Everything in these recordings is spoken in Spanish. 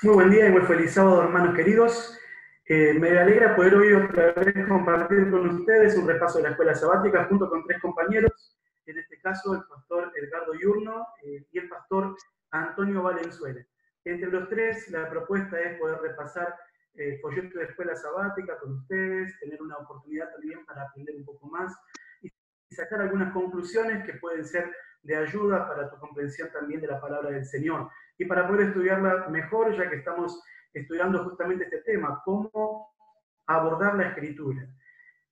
Muy buen día y muy feliz sábado, hermanos queridos. Me alegra poder hoy otra vez compartir con ustedes un repaso de la escuela sabática junto con tres compañeros, en este caso el pastor Edgardo Yurno y el pastor Antonio Valenzuela. Entre los tres, la propuesta es poder repasar el folleto de escuela sabática con ustedes, tener una oportunidad también para aprender un poco más y sacar algunas conclusiones que pueden ser de ayuda para tu comprensión también de la palabra del Señor. Y para poder estudiarla mejor, ya que estamos estudiando justamente este tema, cómo abordar la escritura.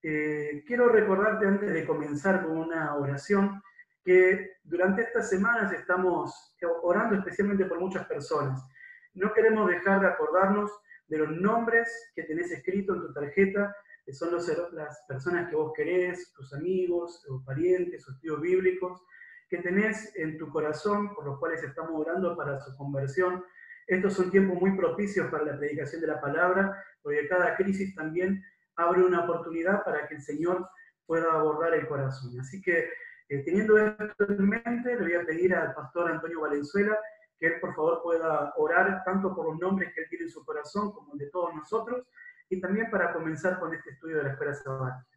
Quiero recordarte antes de comenzar con una oración, que durante estas semanas estamos orando especialmente por muchas personas. No queremos dejar de acordarnos de los nombres que tenés escrito en tu tarjeta, que son las personas que vos querés, tus amigos, o parientes, o tíos bíblicos, que tenés en tu corazón, por los cuales estamos orando para su conversión. Estos son tiempos muy propicios para la predicación de la palabra, porque cada crisis también abre una oportunidad para que el Señor pueda abordar el corazón. Así que, teniendo esto en mente, le voy a pedir al pastor Antonio Valenzuela que él, por favor, pueda orar tanto por los nombres que él tiene en su corazón como el de todos nosotros, y también para comenzar con este estudio de la escuela sabática.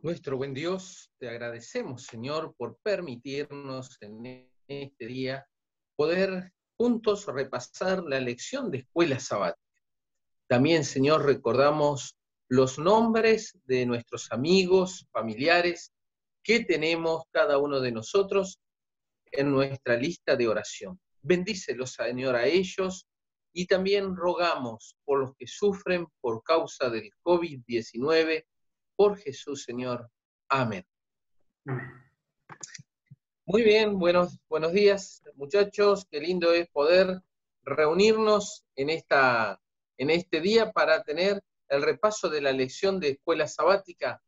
Nuestro buen Dios, te agradecemos, Señor, por permitirnos en este día poder juntos repasar la lección de escuela sabática. También, Señor, recordamos los nombres de nuestros amigos, familiares, que tenemos cada uno de nosotros en nuestra lista de oración. Bendícelos, Señor, a ellos, y también rogamos por los que sufren por causa del COVID-19, por Jesús, Señor. Amén. Amén. Muy bien, buenos días, muchachos. Qué lindo es poder reunirnos en este día para tener el repaso de la lección de escuela sabática.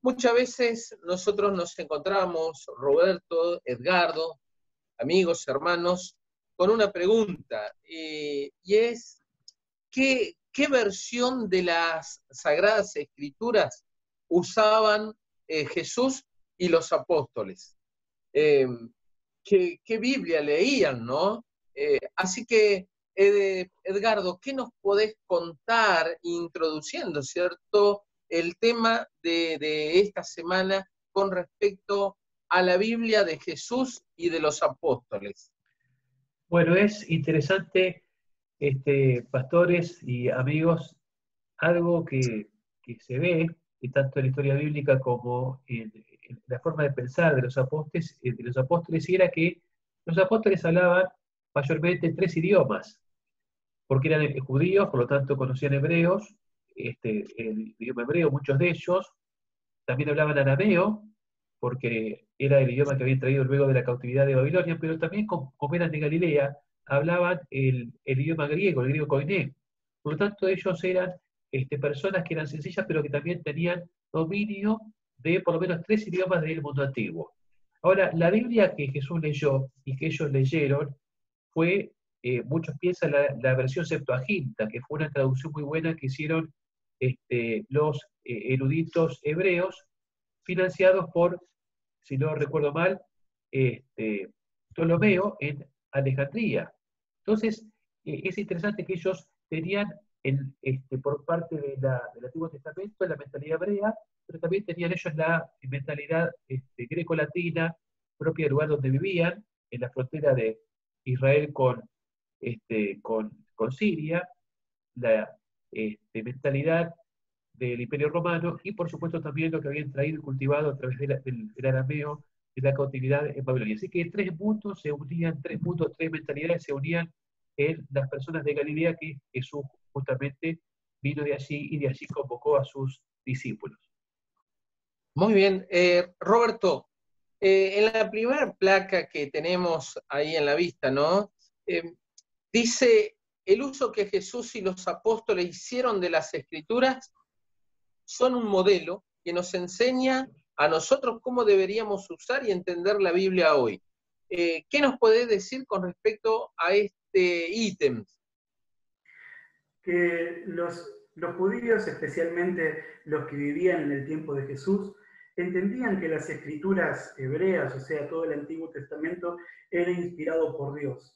Muchas veces nosotros nos encontramos, Roberto, Edgardo, amigos, hermanos, con una pregunta, y es, ¿qué versión de las Sagradas Escrituras usaban Jesús y los apóstoles? ¿Qué Biblia leían, no? Así que, Edgardo, ¿qué nos podés contar introduciendo, cierto, el tema de esta semana con respecto a la Biblia de Jesús y de los apóstoles? Bueno, es interesante, pastores y amigos, algo que se ve tanto en la historia bíblica como en la forma de pensar de los apóstoles, y era que los apóstoles hablaban mayormente 3 idiomas, porque eran judíos, por lo tanto conocían hebreos, el idioma hebreo, muchos de ellos. También hablaban arameo, porque era el idioma que habían traído luego de la cautividad de Babilonia, pero también, como eran de Galilea, hablaban el idioma griego, el griego koiné. Por lo tanto, ellos eran personas que eran sencillas, pero que también tenían dominio de por lo menos 3 idiomas del mundo antiguo. Ahora, la Biblia que Jesús leyó y que ellos leyeron fue, muchos piensan, la versión Septuaginta, que fue una traducción muy buena que hicieron los eruditos hebreos, financiados por, si no recuerdo mal, Ptolomeo en Alejandría. Entonces, es interesante que ellos tenían, por parte del Antiguo Testamento, la mentalidad hebrea, pero también tenían ellos la mentalidad greco-latina, propia del lugar donde vivían, en la frontera de Israel con Siria, la mentalidad del Imperio Romano, y por supuesto también lo que habían traído y cultivado a través del arameo de la cautividad en Babilonia. Así que 3 mundos se unían, 3 mundos, 3 mentalidades se unían en las personas de Galilea, que Jesús justamente vino de allí y de allí convocó a sus discípulos. Muy bien. Roberto, en la primera placa que tenemos ahí en la vista, ¿no? Dice, el uso que Jesús y los apóstoles hicieron de las Escrituras son un modelo que nos enseña a nosotros cómo deberíamos usar y entender la Biblia hoy. ¿Qué nos podés decir con respecto a este ítem? Que los judíos, especialmente los que vivían en el tiempo de Jesús, entendían que las escrituras hebreas, o sea, todo el Antiguo Testamento, era inspirado por Dios.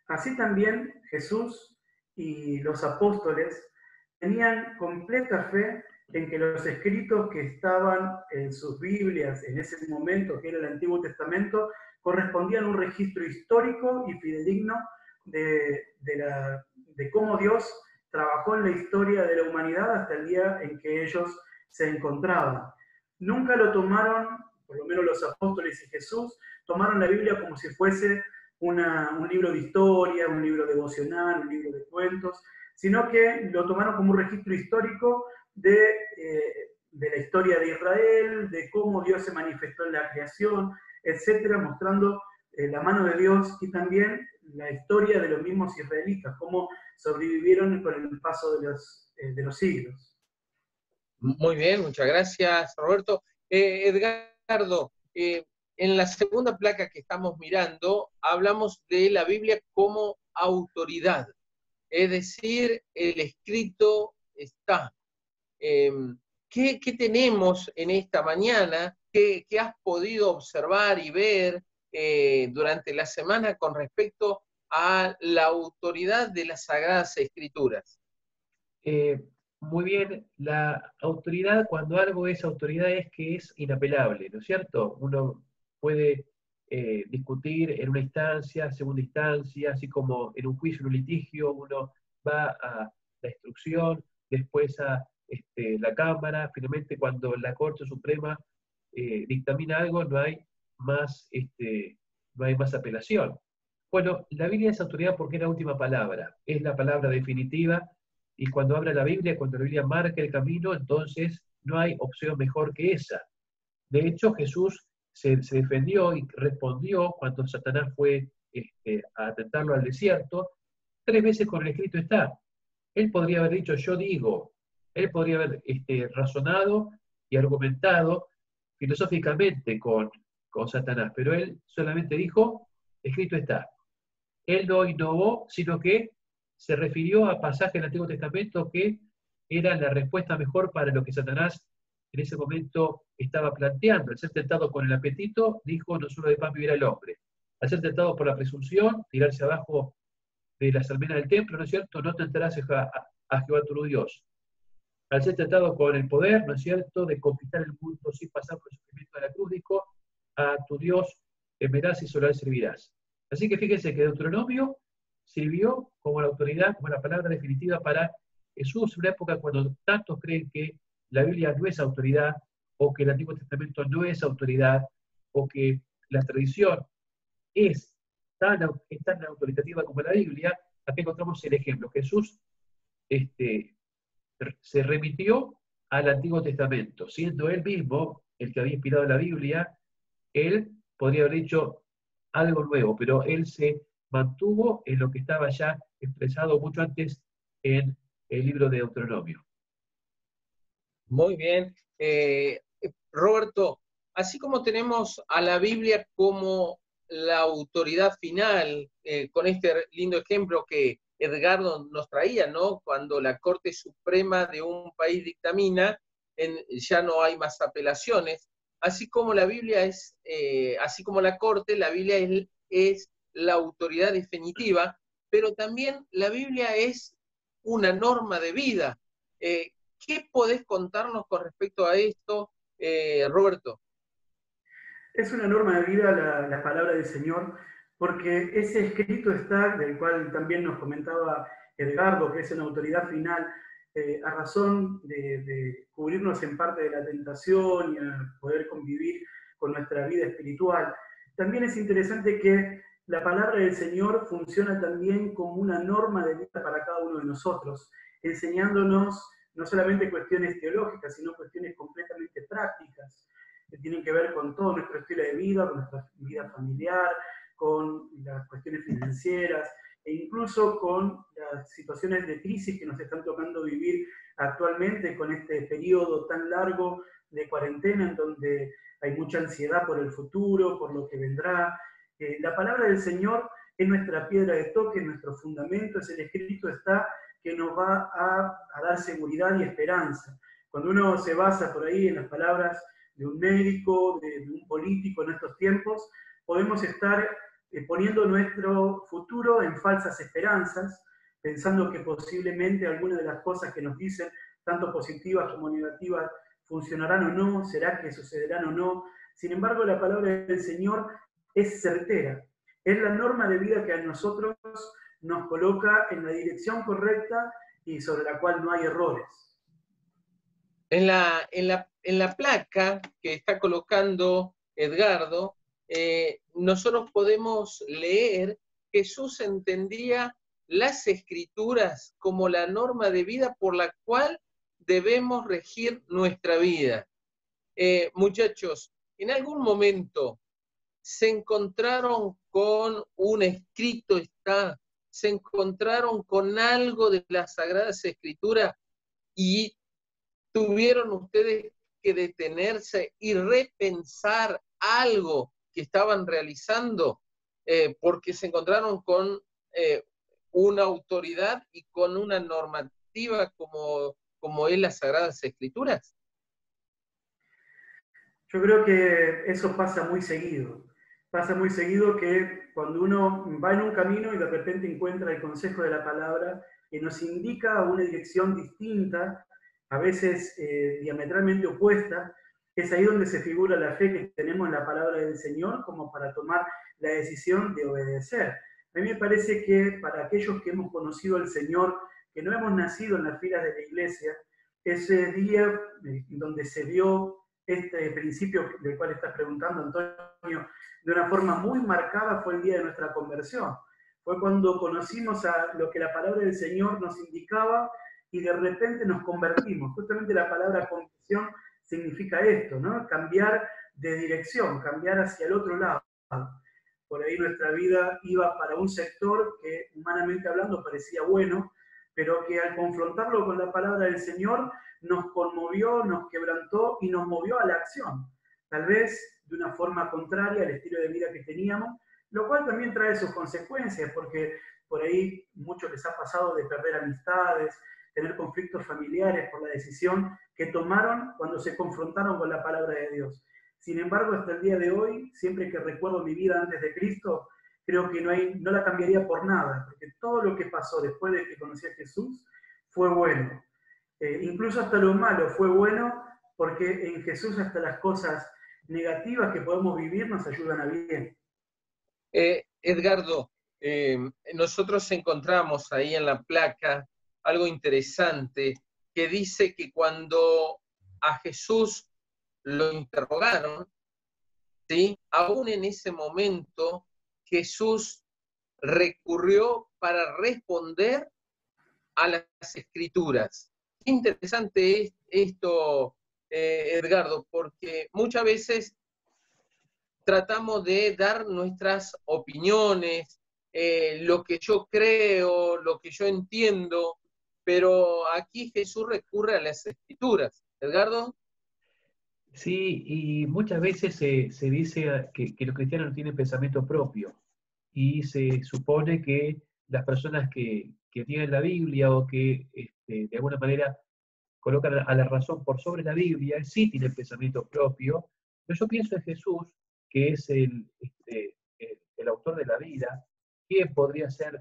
Así también Jesús y los apóstoles tenían completa fe en que los escritos que estaban en sus Biblias en ese momento, que era el Antiguo Testamento, correspondían a un registro histórico y fidedigno de cómo Dios trabajó en la historia de la humanidad hasta el día en que ellos se encontraban. Nunca lo tomaron, por lo menos los apóstoles y Jesús, tomaron la Biblia como si fuese un libro de historia, un libro devocional, un libro de cuentos, sino que lo tomaron como un registro histórico de la historia de Israel, de cómo Dios se manifestó en la creación, etcétera, mostrando la mano de Dios y también la historia de los mismos israelitas, cómo sobrevivieron con el paso de los siglos. Muy bien, muchas gracias, Roberto. Edgardo, en la segunda placa que estamos mirando, hablamos de la Biblia como autoridad, es decir, el escrito está. ¿Qué tenemos en esta mañana? ¿Qué has podido observar y ver durante la semana con respecto a la autoridad de las Sagradas Escrituras? Muy bien, la autoridad, cuando algo es autoridad, es que es inapelable, ¿no es cierto? Uno puede discutir en una instancia, segunda instancia, así como en un juicio, en un litigio, uno va a la instrucción, después a la Cámara, finalmente cuando la Corte Suprema dictamina algo, no hay más apelación. Bueno, la Biblia es autoridad porque es la última palabra, es la palabra definitiva, y cuando habla la Biblia, cuando la Biblia marca el camino, entonces no hay opción mejor que esa. De hecho, Jesús se defendió y respondió cuando Satanás fue a tentarlo al desierto, 3 veces con el escrito está. Él podría haber dicho, yo digo, él podría haber razonado y argumentado filosóficamente con Satanás, pero él solamente dijo, escrito está. Él no innovó, sino que se refirió a pasajes del Antiguo Testamento que eran la respuesta mejor para lo que Satanás en ese momento estaba planteando. Al ser tentado con el apetito, dijo, no solo de pan vivirá el hombre. Al ser tentado por la presunción, tirarse abajo de las almenas del templo, ¿no es cierto? No tentarás a Jehová tu Dios. Al ser tentado con el poder, ¿no es cierto?, de conquistar el mundo sin pasar por el sufrimiento de la cruz, dijo, a tu Dios temerás y solo a él servirás. Así que fíjense que Deuteronomio sirvió como la autoridad, como la palabra definitiva para Jesús, en una época cuando tantos creen que la Biblia no es autoridad, o que el Antiguo Testamento no es autoridad, o que la tradición es tan autoritativa como la Biblia. Aquí encontramos el ejemplo. Jesús se remitió al Antiguo Testamento, siendo él mismo el que había inspirado la Biblia. Él podría haber dicho algo nuevo, pero él se mantuvo en lo que estaba ya expresado mucho antes en el libro de Deuteronomio. Muy bien. Roberto, así como tenemos a la Biblia como la autoridad final, con este lindo ejemplo que Edgardo nos traía, ¿no? Cuando la Corte Suprema de un país dictamina, ya no hay más apelaciones. Así como la Biblia es, así como la Corte, la Biblia es la autoridad definitiva, pero también la Biblia es una norma de vida. ¿Qué podés contarnos con respecto a esto, Roberto? Es una norma de vida la palabra del Señor, porque ese escrito está, del cual también nos comentaba Edgardo, que es una autoridad final, a razón de cubrirnos en parte de la tentación y a poder convivir con nuestra vida espiritual. También es interesante que la palabra del Señor funciona también como una norma de vida para cada uno de nosotros, enseñándonos no solamente cuestiones teológicas, sino cuestiones completamente prácticas, que tienen que ver con todo nuestro estilo de vida, con nuestra vida familiar, con las cuestiones financieras e incluso con las situaciones de crisis que nos están tocando vivir actualmente con este periodo tan largo de cuarentena en donde hay mucha ansiedad por el futuro, por lo que vendrá. La palabra del Señor es nuestra piedra de toque, nuestro fundamento, es el escrito está que nos va a dar seguridad y esperanza. Cuando uno se basa por ahí en las palabras de un médico, de un político en estos tiempos, podemos estar poniendo nuestro futuro en falsas esperanzas, pensando que posiblemente algunas de las cosas que nos dicen, tanto positivas como negativas, funcionarán o no, será que sucederán o no. Sin embargo, la palabra del Señor es certera. Es la norma de vida que a nosotros nos coloca en la dirección correcta y sobre la cual no hay errores. En la placa que está colocando Edgardo, nosotros podemos leer: Jesús entendía las Escrituras como la norma de vida por la cual debemos regir nuestra vida. Muchachos, ¿en algún momento se encontraron con un escrito se encontraron con algo de las Sagradas Escrituras y tuvieron ustedes que detenerse y repensar algo que estaban realizando porque se encontraron con una autoridad y con una normativa como es las Sagradas Escrituras? Yo creo que eso pasa muy seguido. Pasa muy seguido que cuando uno va en un camino y de repente encuentra el consejo de la palabra que nos indica una dirección distinta, a veces diametralmente opuesta, es ahí donde se figura la fe que tenemos en la palabra del Señor como para tomar la decisión de obedecer. A mí me parece que para aquellos que hemos conocido al Señor, que no hemos nacido en las filas de la iglesia, ese día donde se dio este principio del cual estás preguntando, Antonio, de una forma muy marcada fue el día de nuestra conversión. Fue cuando conocimos a lo que la palabra del Señor nos indicaba y de repente nos convertimos. Justamente la palabra conversión significa esto, ¿no? Cambiar de dirección, cambiar hacia el otro lado. Por ahí nuestra vida iba para un sector que, humanamente hablando, parecía bueno, pero que al confrontarlo con la palabra del Señor nos conmovió, nos quebrantó y nos movió a la acción. Tal vez de una forma contraria al estilo de vida que teníamos, lo cual también trae sus consecuencias, porque por ahí muchos les ha pasado de perder amistades, tener conflictos familiares por la decisión que tomaron cuando se confrontaron con la palabra de Dios. Sin embargo, hasta el día de hoy, siempre que recuerdo mi vida antes de Cristo, creo que no la cambiaría por nada, porque todo lo que pasó después de que conocí a Jesús fue bueno. Incluso hasta lo malo fue bueno, porque en Jesús hasta las cosas negativas que podemos vivir nos ayudan a bien. Edgardo, nosotros encontramos ahí en la placa algo interesante que dice que cuando a Jesús lo interrogaron, ¿sí? Aún en ese momento Jesús recurrió para responder a las Escrituras. Qué interesante es esto, Edgardo, porque muchas veces tratamos de dar nuestras opiniones, lo que yo creo, lo que yo entiendo, pero aquí Jesús recurre a las Escrituras. ¿Edgardo? Sí, y muchas veces se dice que los cristianos no tienen pensamiento propio y se supone que las personas que niegan la Biblia o que de alguna manera colocan a la razón por sobre la Biblia, sí tienen pensamiento propio, pero yo pienso en Jesús, que es el autor de la vida. ¿Quién podría ser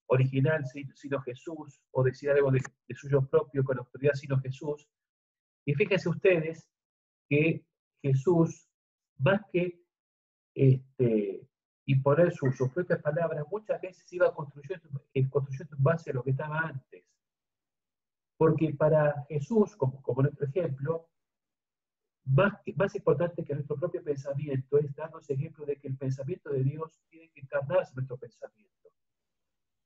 original sino Jesús, o decir algo de suyo propio con autoridad sino Jesús? Y fíjense ustedes que Jesús, más que imponer sus propias palabras, muchas veces iba construyendo en base a lo que estaba antes. Porque para Jesús, como nuestro ejemplo, más importante que nuestro propio pensamiento es darnos ejemplo de que el pensamiento de Dios tiene que encarnarse en nuestro pensamiento.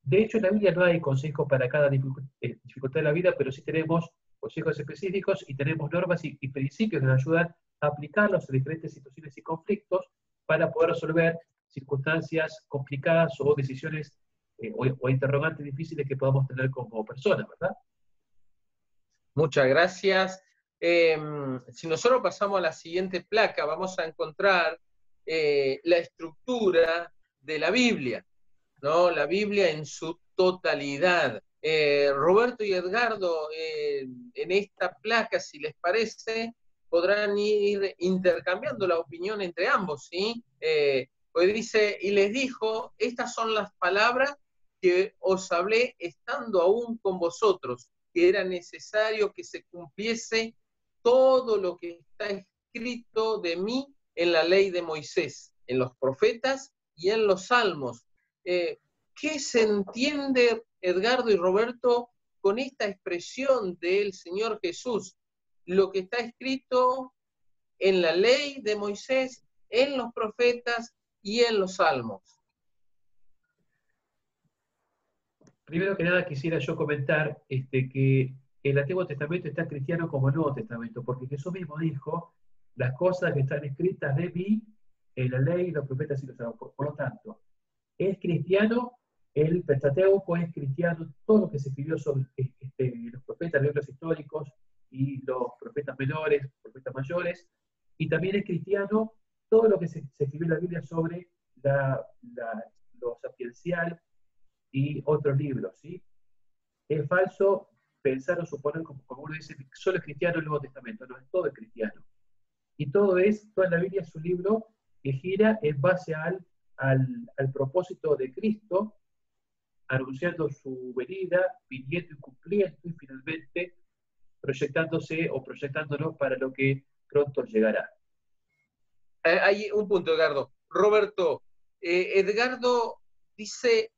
De hecho, en la Biblia no hay consejos para cada dificultad de la vida, pero sí tenemos consejos específicos y tenemos normas y principios que nos ayudan a aplicarlos a diferentes situaciones y conflictos para poder resolver circunstancias complicadas o decisiones o interrogantes difíciles que podamos tener como personas, ¿verdad? Muchas gracias. Si nosotros pasamos a la siguiente placa, vamos a encontrar la estructura de la Biblia, ¿no? La Biblia en su totalidad. Roberto y Edgardo, en esta placa, si les parece, podrán ir intercambiando la opinión entre ambos, ¿sí? Pues dice, y les dijo, estas son las palabras que os hablé estando aún con vosotros, que era necesario que se cumpliese todo lo que está escrito de mí en la ley de Moisés, en los profetas y en los salmos. ¿Qué se entiende, Edgardo y Roberto, con esta expresión del Señor Jesús? Lo que está escrito en la ley de Moisés, en los profetas y en los salmos. Primero que nada quisiera yo comentar que el Antiguo Testamento está cristiano como el Nuevo Testamento, porque Jesús mismo dijo, las cosas que están escritas de mí, en la ley, los profetas y los salmos. Por lo tanto, es cristiano, el Pentateuco es cristiano, todo lo que se escribió sobre los profetas, los libros históricos y los profetas menores, profetas mayores, y también es cristiano todo lo que se escribió en la Biblia sobre lo sapiencial y otros libros, ¿sí? Es falso pensar o suponer, como uno dice, que solo es cristiano el Nuevo Testamento, no, es todo es cristiano. Y toda la Biblia es un libro que gira en base al propósito de Cristo, anunciando su venida, viniendo y cumpliendo, y finalmente proyectándose o proyectándonos para lo que pronto llegará. Hay un punto, Edgardo. Roberto, Edgardo dice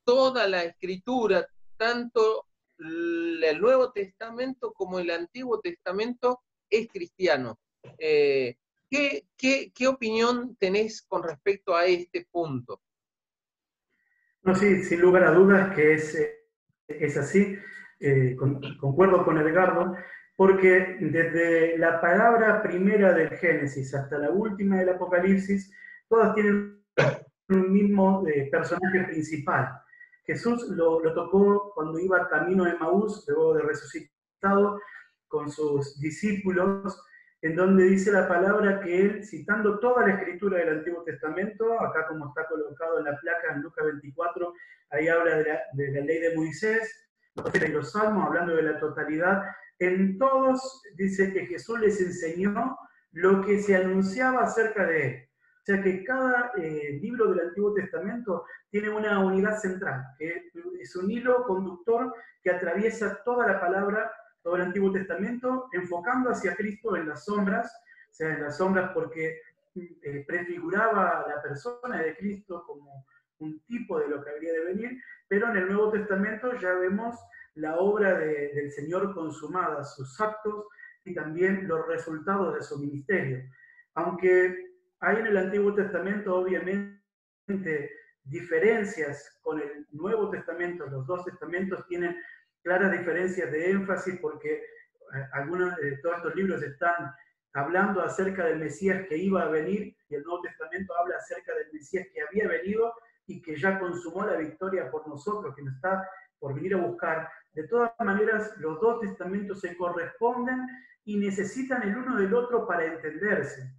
toda la Escritura, tanto el Nuevo Testamento como el Antiguo Testamento, es cristiano. ¿Qué opinión tenés con respecto a este punto? No, sí, sin lugar a dudas que es así. Concuerdo con Edgardo, porque desde la palabra primera del Génesis hasta la última del Apocalipsis, todas tienen un mismo personaje principal. Jesús lo tocó cuando iba camino de Emaús, luego de resucitado, con sus discípulos, en donde dice la palabra que él, citando toda la escritura del Antiguo Testamento, acá como está colocado en la placa en Lucas 24, ahí habla de la ley de Moisés, los profetas y los salmos, hablando de la totalidad. En todos dice que Jesús les enseñó lo que se anunciaba acerca de él. O sea que cada libro del Antiguo Testamento tiene una unidad central, que es un hilo conductor que atraviesa toda la palabra, todo el Antiguo Testamento, enfocando hacia Cristo en las sombras, o sea, en las sombras porque prefiguraba a la persona de Cristo como un tipo de lo que habría de venir, pero en el Nuevo Testamento ya vemos la obra del Señor consumada, sus actos y también los resultados de su ministerio. Aunque hay en el Antiguo Testamento, obviamente, diferencias con el Nuevo Testamento, los dos testamentos tienen claras diferencias de énfasis porque algunos de todos estos libros están hablando acerca del Mesías que iba a venir y el Nuevo Testamento habla acerca del Mesías que había venido y que ya consumó la victoria por nosotros, que nos está por venir a buscar. De todas maneras, los dos testamentos se corresponden y necesitan el uno del otro para entenderse.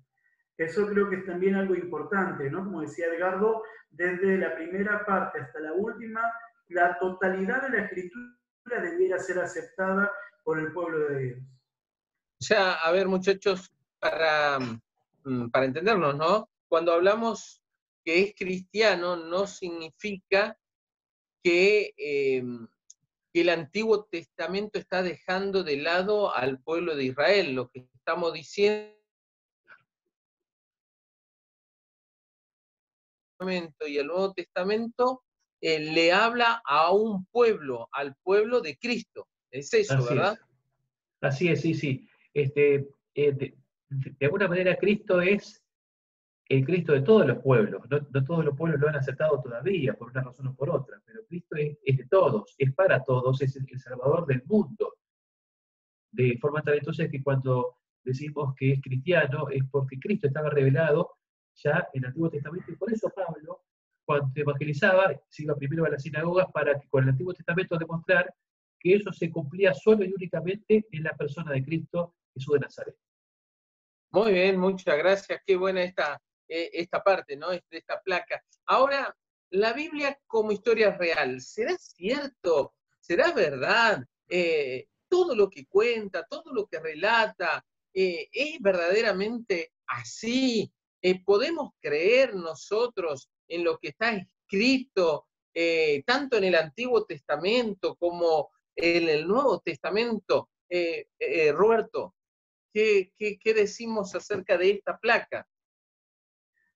Eso creo que es también algo importante, ¿no? Como decía Edgardo, desde la primera parte hasta la última, la totalidad de la Escritura debiera ser aceptada por el pueblo de Dios. O sea, a ver, muchachos, para entendernos, ¿no? Cuando hablamos que es cristiano, no significa que el Antiguo Testamento está dejando de lado al pueblo de Israel. Lo que estamos diciendo y el Nuevo Testamento le habla a un pueblo, al pueblo de Cristo. Es eso, Así ¿verdad? Es. Así es, sí. De alguna manera Cristo es el Cristo de todos los pueblos. No todos los pueblos lo han aceptado todavía, por una razón o por otra, pero Cristo es de todos, es para todos, es el Salvador del mundo. De forma tal entonces que cuando decimos que es cristiano es porque Cristo estaba revelado ya en el Antiguo Testamento, y por eso Pablo, cuando evangelizaba, se iba primero a las sinagogas para que con el Antiguo Testamento demostrar que eso se cumplía solo y únicamente en la persona de Cristo, Jesús de Nazaret. Muy bien, muchas gracias. Qué buena esta parte, ¿no? Esta placa. Ahora, la Biblia como historia real, ¿será cierto? ¿Será verdad? Todo lo que cuenta, todo lo que relata, ¿es verdaderamente así? ¿podemos creer nosotros en lo que está escrito tanto en el Antiguo Testamento como en el Nuevo Testamento? Roberto, ¿qué decimos acerca de esta placa?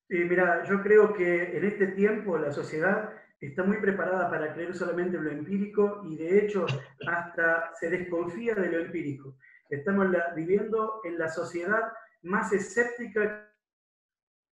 Mira, yo creo que en este tiempo la sociedad está muy preparada para creer solamente en lo empírico y de hecho hasta se desconfía de lo empírico. Estamos viviendo en la sociedad más escéptica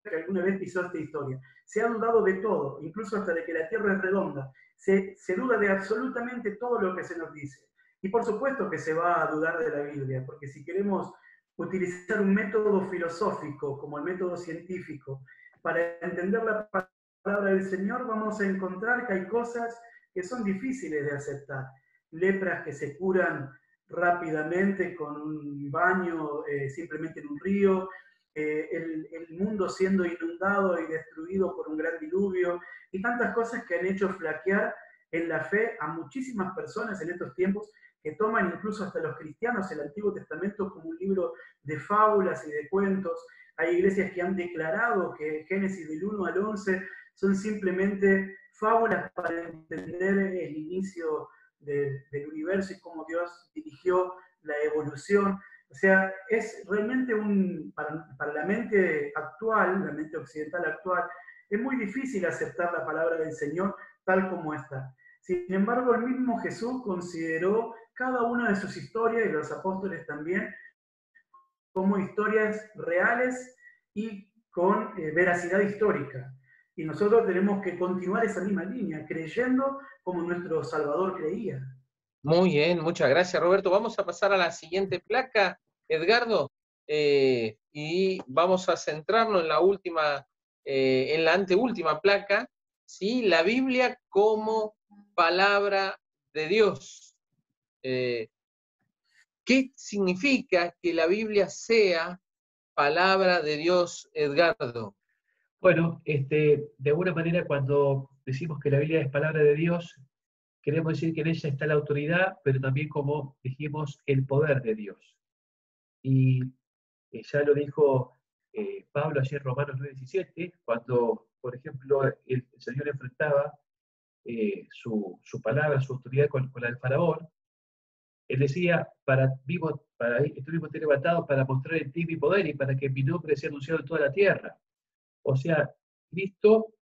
que alguna vez pisó esta historia. Se ha dudado de todo, incluso hasta de que la Tierra es redonda. Se duda de absolutamente todo lo que se nos dice. Y por supuesto que se va a dudar de la Biblia, porque si queremos utilizar un método filosófico como el método científico para entender la palabra del Señor, vamos a encontrar que hay cosas que son difíciles de aceptar. Lepras que se curan rápidamente con un baño simplemente en un río, el mundo siendo inundado y destruido por un gran diluvio, y tantas cosas que han hecho flaquear en la fe a muchísimas personas en estos tiempos, que toman incluso hasta los cristianos el Antiguo Testamento como un libro de fábulas y de cuentos. Hay iglesias que han declarado que Génesis del 1 al 11 son simplemente fábulas para entender el inicio del universo y cómo Dios dirigió la evolución. O sea, es realmente para la mente actual, la mente occidental actual, es muy difícil aceptar la palabra del Señor tal como está. Sin embargo, el mismo Jesús consideró cada una de sus historias, y los apóstoles también, como historias reales y con veracidad histórica. Y nosotros tenemos que continuar esa misma línea, creyendo como nuestro Salvador creía. Muy bien, muchas gracias, Roberto. Vamos a pasar a la siguiente placa, Edgardo, y vamos a centrarnos en la última, en la anteúltima placa, ¿sí? La Biblia como palabra de Dios. ¿Qué significa que la Biblia sea palabra de Dios, Edgardo? Bueno, de alguna manera cuando decimos que la Biblia es palabra de Dios, queremos decir que en ella está la autoridad, pero también, como dijimos, el poder de Dios. Y ya lo dijo Pablo ayer en Romanos 9:17, cuando, por ejemplo, el Señor enfrentaba su palabra, su autoridad con la del faraón. Él decía, estuvimos levantados para mostrar en ti mi poder y para que mi nombre sea anunciado en toda la tierra. O sea, Cristo,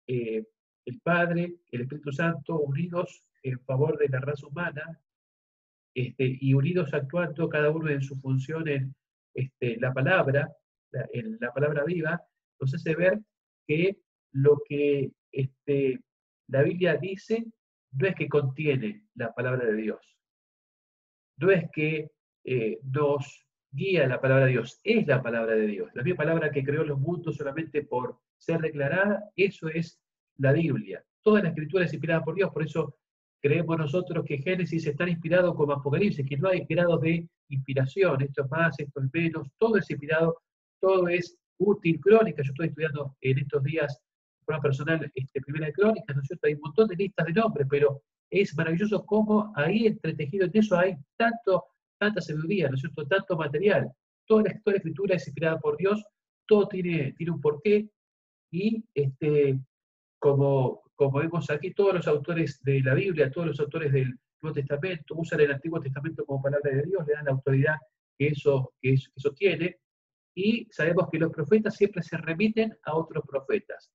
el Padre, el Espíritu Santo, unidos en favor de la raza humana, y unidos actuando cada uno en su función en la palabra, en la palabra viva, nos hace ver que lo que la Biblia dice no es que contiene la palabra de Dios, no es que nos guía la palabra de Dios, es la palabra de Dios. La misma palabra que creó los mundos solamente por ser declarada, eso es la Biblia. Toda la escritura es inspirada por Dios, por eso creemos nosotros que Génesis está inspirado como Apocalipsis, que no hay grados de inspiración, esto es más, esto es menos, todo es inspirado, todo es útil. Crónica, yo estoy estudiando en estos días, de forma personal, Primera de Crónicas, ¿no es cierto? Hay un montón de listas de nombres, pero es maravilloso cómo ahí entretejido en eso hay tanta sabiduría, ¿no es cierto? Tanto material. Toda la escritura es inspirada por Dios, todo tiene un porqué, y como vemos aquí, todos los autores de la Biblia, todos los autores del Nuevo Testamento, usan el Antiguo Testamento como palabra de Dios, le dan la autoridad que eso tiene, y sabemos que los profetas siempre se remiten a otros profetas.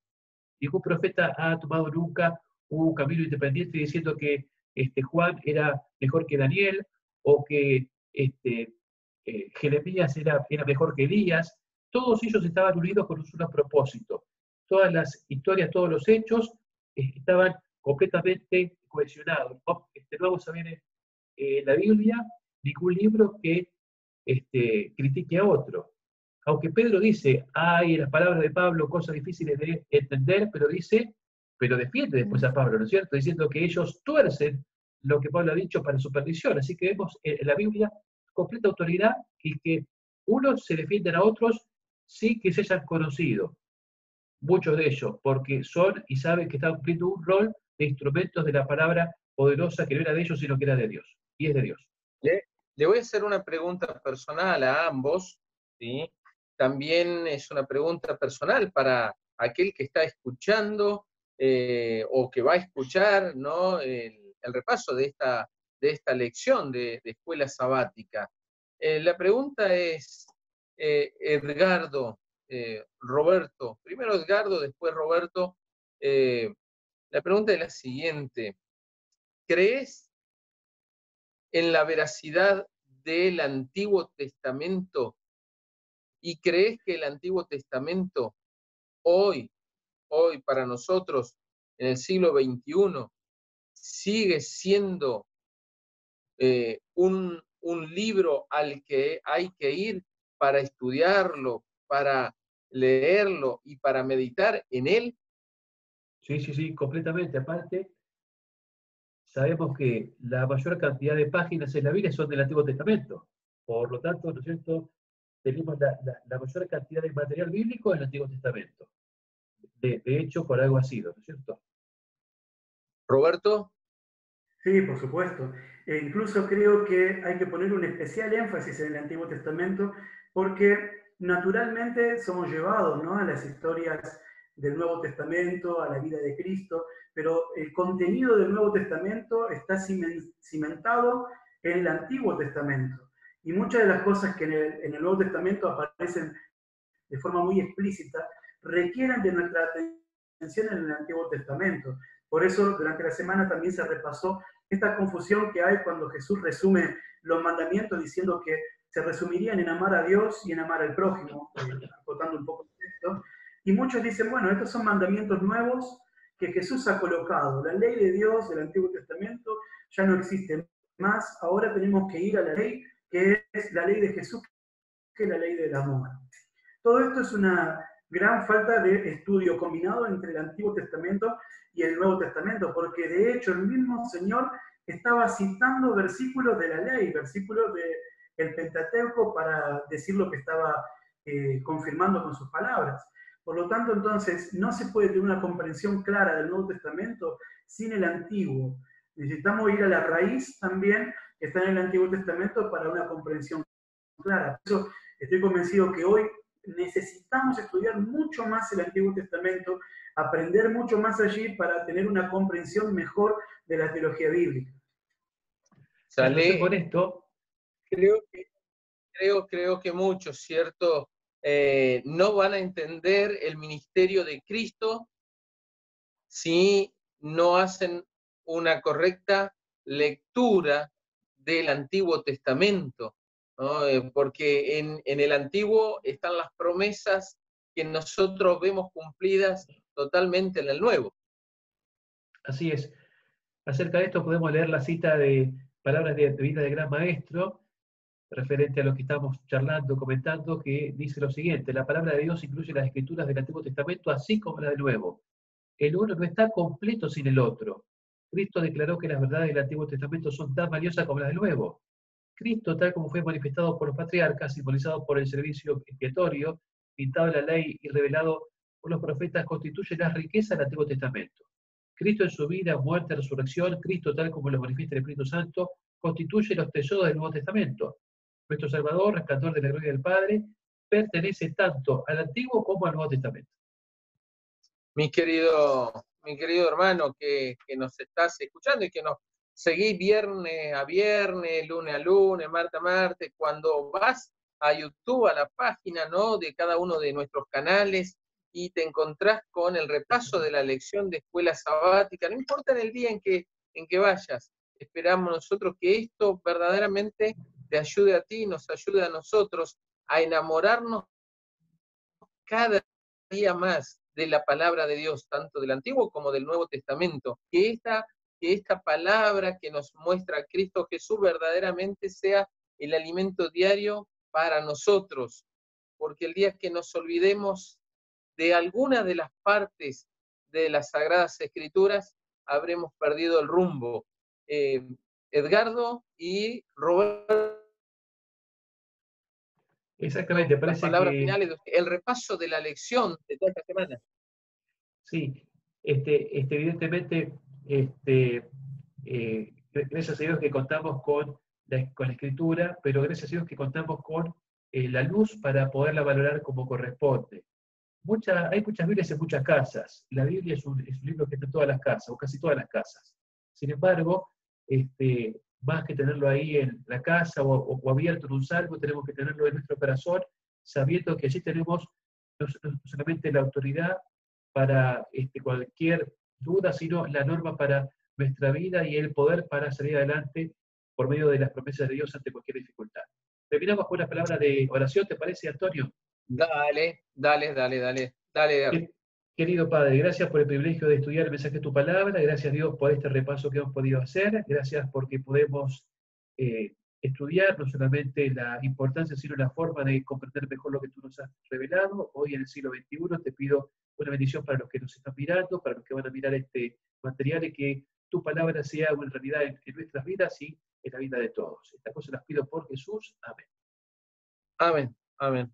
Ningún profeta ha tomado nunca un camino independiente diciendo que Juan era mejor que Daniel, o que Jeremías era mejor que Elías. Todos ellos estaban unidos con un solo propósito. Todas las historias, todos los hechos estaban completamente cohesionados. No vamos a ver en la Biblia ningún libro que critique a otro. Aunque Pedro dice, hay en las palabras de Pablo cosas difíciles de entender, pero defiende después a Pablo, ¿no es cierto? Diciendo que ellos tuercen lo que Pablo ha dicho para su perdición. Así que vemos en la Biblia completa autoridad, y que unos se defienden a otros sin que se hayan conocido, muchos de ellos, porque son y saben que están cumpliendo un rol de instrumentos de la palabra poderosa que no era de ellos, sino que era de Dios, y es de Dios. Le voy a hacer una pregunta personal a ambos, ¿sí? también es una pregunta personal para aquel que está escuchando o que va a escuchar, ¿no? El repaso de esta lección de escuela sabática. La pregunta es, Edgardo, Roberto, primero Edgardo, después Roberto, la pregunta es la siguiente: ¿crees en la veracidad del Antiguo Testamento y crees que el Antiguo Testamento hoy para nosotros, en el siglo XXI, sigue siendo un libro al que hay que ir para estudiarlo, para leerlo y para meditar en él? Sí, completamente. Aparte, sabemos que la mayor cantidad de páginas en la Biblia son del Antiguo Testamento. Por lo tanto, ¿no es cierto?, tenemos la mayor cantidad de material bíblico en el Antiguo Testamento. De hecho, por algo ha sido, ¿no es cierto? Roberto. Sí, por supuesto. E incluso creo que hay que poner un especial énfasis en el Antiguo Testamento porque naturalmente somos llevados, ¿no?, a las historias del Nuevo Testamento, a la vida de Cristo, pero el contenido del Nuevo Testamento está cimentado en el Antiguo Testamento. Y muchas de las cosas que en el Nuevo Testamento aparecen de forma muy explícita requieren de nuestra atención en el Antiguo Testamento. Por eso, durante la semana también se repasó esta confusión que hay cuando Jesús resume los mandamientos diciendo que se resumirían en amar a Dios y en amar al prójimo, acotando un poco el texto. Y muchos dicen, bueno, estos son mandamientos nuevos que Jesús ha colocado. La ley de Dios del Antiguo Testamento ya no existe más. Ahora tenemos que ir a la ley que es la ley de Jesús, que es la ley del amor. Todo esto es una gran falta de estudio combinado entre el Antiguo Testamento y el Nuevo Testamento, porque de hecho el mismo Señor estaba citando versículos de la ley, versículos del Pentateuco para decir lo que estaba confirmando con sus palabras. Por lo tanto, entonces, no se puede tener una comprensión clara del Nuevo Testamento sin el Antiguo. Necesitamos ir a la raíz también que está en el Antiguo Testamento para una comprensión clara. Por eso estoy convencido que hoy necesitamos estudiar mucho más el Antiguo Testamento, aprender mucho más allí para tener una comprensión mejor de la teología bíblica. Sale, con esto, creo que muchos, ¿cierto? No van a entender el ministerio de Cristo si no hacen una correcta lectura del Antiguo Testamento, ¿no? Porque en el Antiguo están las promesas que nosotros vemos cumplidas totalmente en el Nuevo. Así es. Acerca de esto podemos leer la cita de Palabras de vida del Gran Maestro, referente a lo que estamos charlando, comentando, que dice lo siguiente: la palabra de Dios incluye las escrituras del Antiguo Testamento así como las del Nuevo. El uno no está completo sin el otro. Cristo declaró que las verdades del Antiguo Testamento son tan valiosas como las del Nuevo. Cristo, tal como fue manifestado por los patriarcas, simbolizado por el servicio expiatorio, pintado en la ley y revelado por los profetas, constituye la riqueza del Antiguo Testamento. Cristo en su vida, muerte, resurrección, Cristo tal como lo manifiesta el Espíritu Santo, constituye los tesoros del Nuevo Testamento. Nuestro Salvador, resplandor de la gloria del Padre, pertenece tanto al Antiguo como al Nuevo Testamento. Mi querido hermano que nos estás escuchando y que nos seguís viernes a viernes, lunes a lunes, martes a martes, cuando vas a YouTube, a la página, ¿no?, de cada uno de nuestros canales, y te encontrás con el repaso de la lección de escuela sabática, no importa en el día en que vayas, esperamos nosotros que esto verdaderamente te ayude a ti, nos ayude a nosotros a enamorarnos cada día más de la palabra de Dios, tanto del Antiguo como del Nuevo Testamento, que esta palabra que nos muestra a Cristo Jesús verdaderamente sea el alimento diario para nosotros, porque el día que nos olvidemos de alguna de las partes de las Sagradas Escrituras, habremos perdido el rumbo. Edgardo y Roberto. Exactamente, Las parece palabras que... finales, el repaso de la lección de toda esta semana. Sí, evidentemente, gracias a Dios que contamos con la Escritura, pero gracias a Dios que contamos con la luz para poderla valorar como corresponde. Hay muchas Biblias en muchas casas. La Biblia es un libro que está en todas las casas, o casi todas las casas. Sin embargo, más que tenerlo ahí en la casa o abierto en un salmo, tenemos que tenerlo en nuestro corazón, sabiendo que allí tenemos no solamente la autoridad para cualquier duda, sino la norma para nuestra vida y el poder para salir adelante por medio de las promesas de Dios ante cualquier dificultad. Terminamos con una palabra de oración, ¿te parece, Antonio? Dale, dale, dale, dale, dale. Querido Padre, gracias por el privilegio de estudiar el mensaje de tu palabra, gracias a Dios por este repaso que hemos podido hacer, gracias porque podemos estudiar no solamente la importancia, sino la forma de comprender mejor lo que tú nos has revelado. Hoy en el siglo XXI te pido una bendición para los que nos están mirando, para los que van a mirar este material, y que tu palabra sea una realidad en nuestras vidas y en la vida de todos. Estas cosas las pido por Jesús. Amén. Amén, amén.